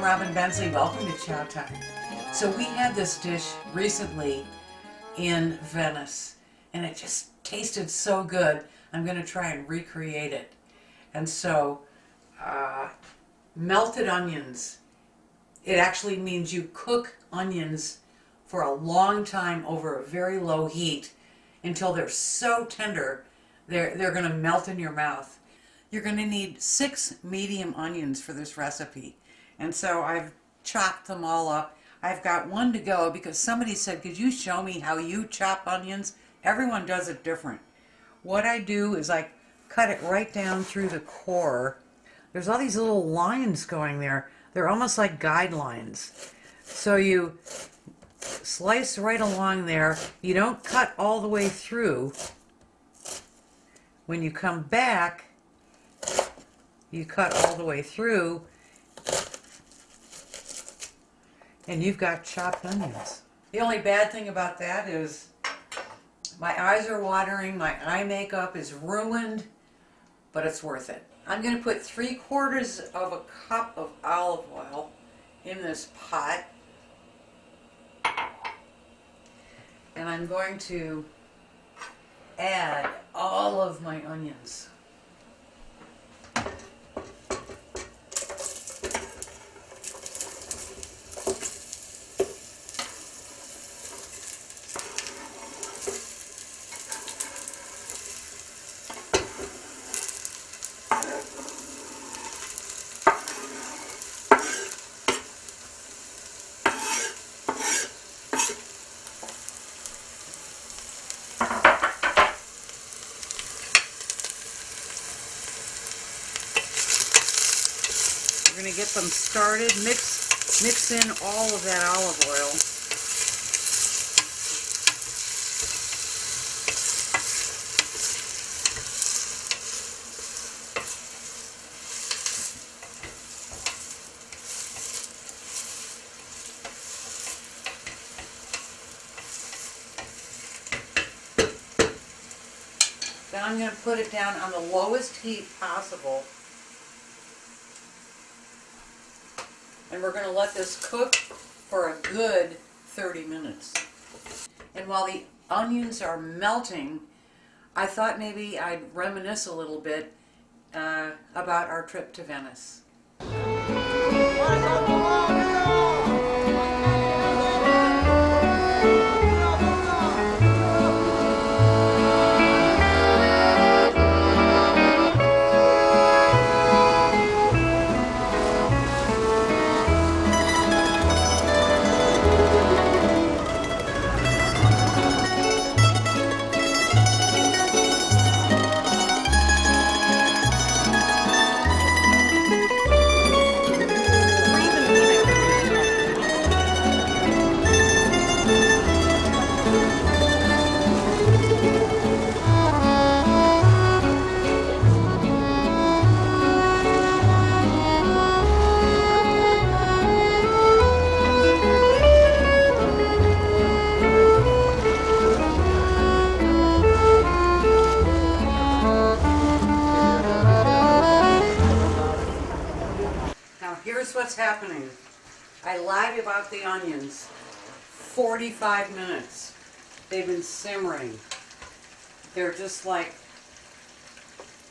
I'm Robin Bensley. Welcome to Chow Time. So we had this dish recently in Venice and it just tasted so good. I'm going to try and recreate it. And so melted onions. It actually means you cook onions for a long time over a very low heat until they're so tender they're going to melt in your mouth. You're going to need 6 medium onions for this recipe. And so I've chopped them all up. I've got one to go because somebody said, could you show me how you chop onions? Everyone does it different. What I do is I cut it right down through the core. There's all these little lines going there. They're almost like guidelines. So you slice right along there. You don't cut all the way through. When you come back, you cut all the way through, and you've got chopped onions. The only bad thing about that is my eyes are watering, my eye makeup is ruined, but it's worth it. I'm going to put 3/4 of a cup of olive oil in this pot, and I'm going to add all of my onions. We're going to get them started. Mix in all of that olive oil. Then I'm going to put it down on the lowest heat possible. And we're going to let this cook for a good 30 minutes. And while the onions are melting, I thought maybe I'd reminisce a little bit about our trip to Venice. Here's what's happening. I lied about the onions. 45 minutes. They've been simmering. They're just like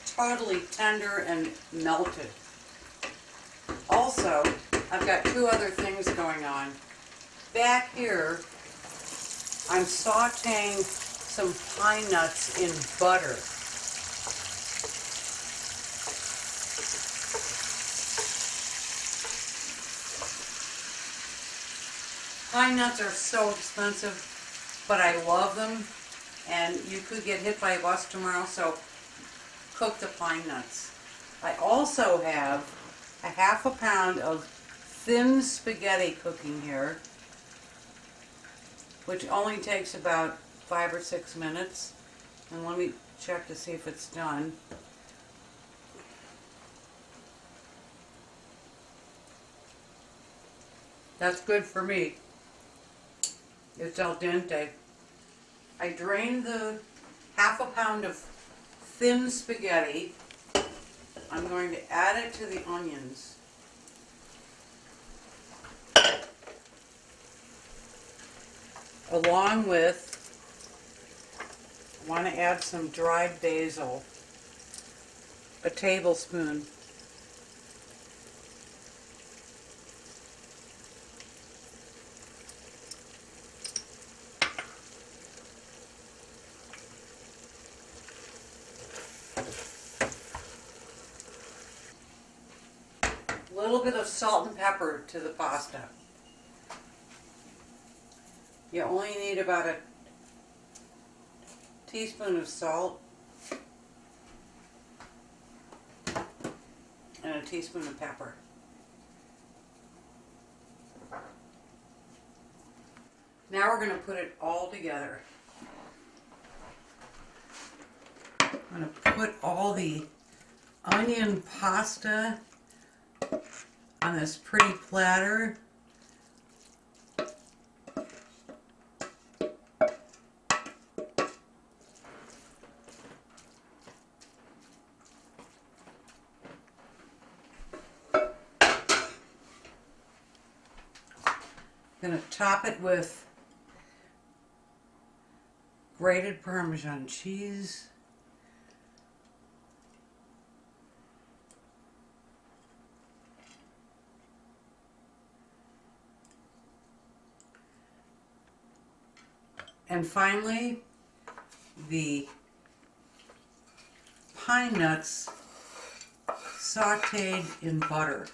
totally tender and melted. Also, I've got 2 other things going on. Back here, I'm sauteing some pine nuts in butter. Pine nuts are so expensive, but I love them, and you could get hit by a bus tomorrow, so cook the pine nuts. I also have a 1/2 pound of thin spaghetti cooking here, which only takes about 5 or 6 minutes. And let me check to see if it's done. That's good for me. It's al dente. I drained the 1/2 pound of thin spaghetti. I'm going to add it to the onions. along with, I want to add some dried basil, a tablespoon. A little bit of salt and pepper to the pasta. You only need about a teaspoon of salt and a teaspoon of pepper. Now we're going to put it all together. I'm going to put all the onion pasta on this pretty platter. I'm going to top it with grated Parmesan cheese. And finally, the pine nuts sauteed in butter.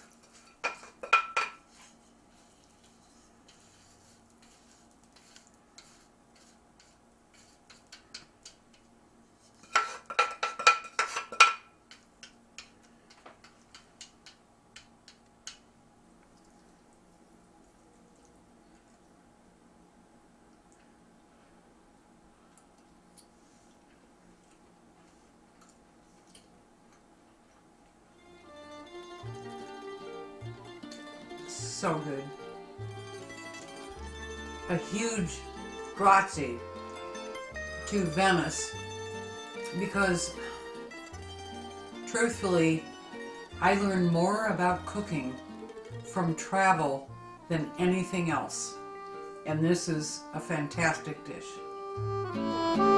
So good. A huge grazie to Venice, because truthfully, I learned more about cooking from travel than anything else, and this is a fantastic dish.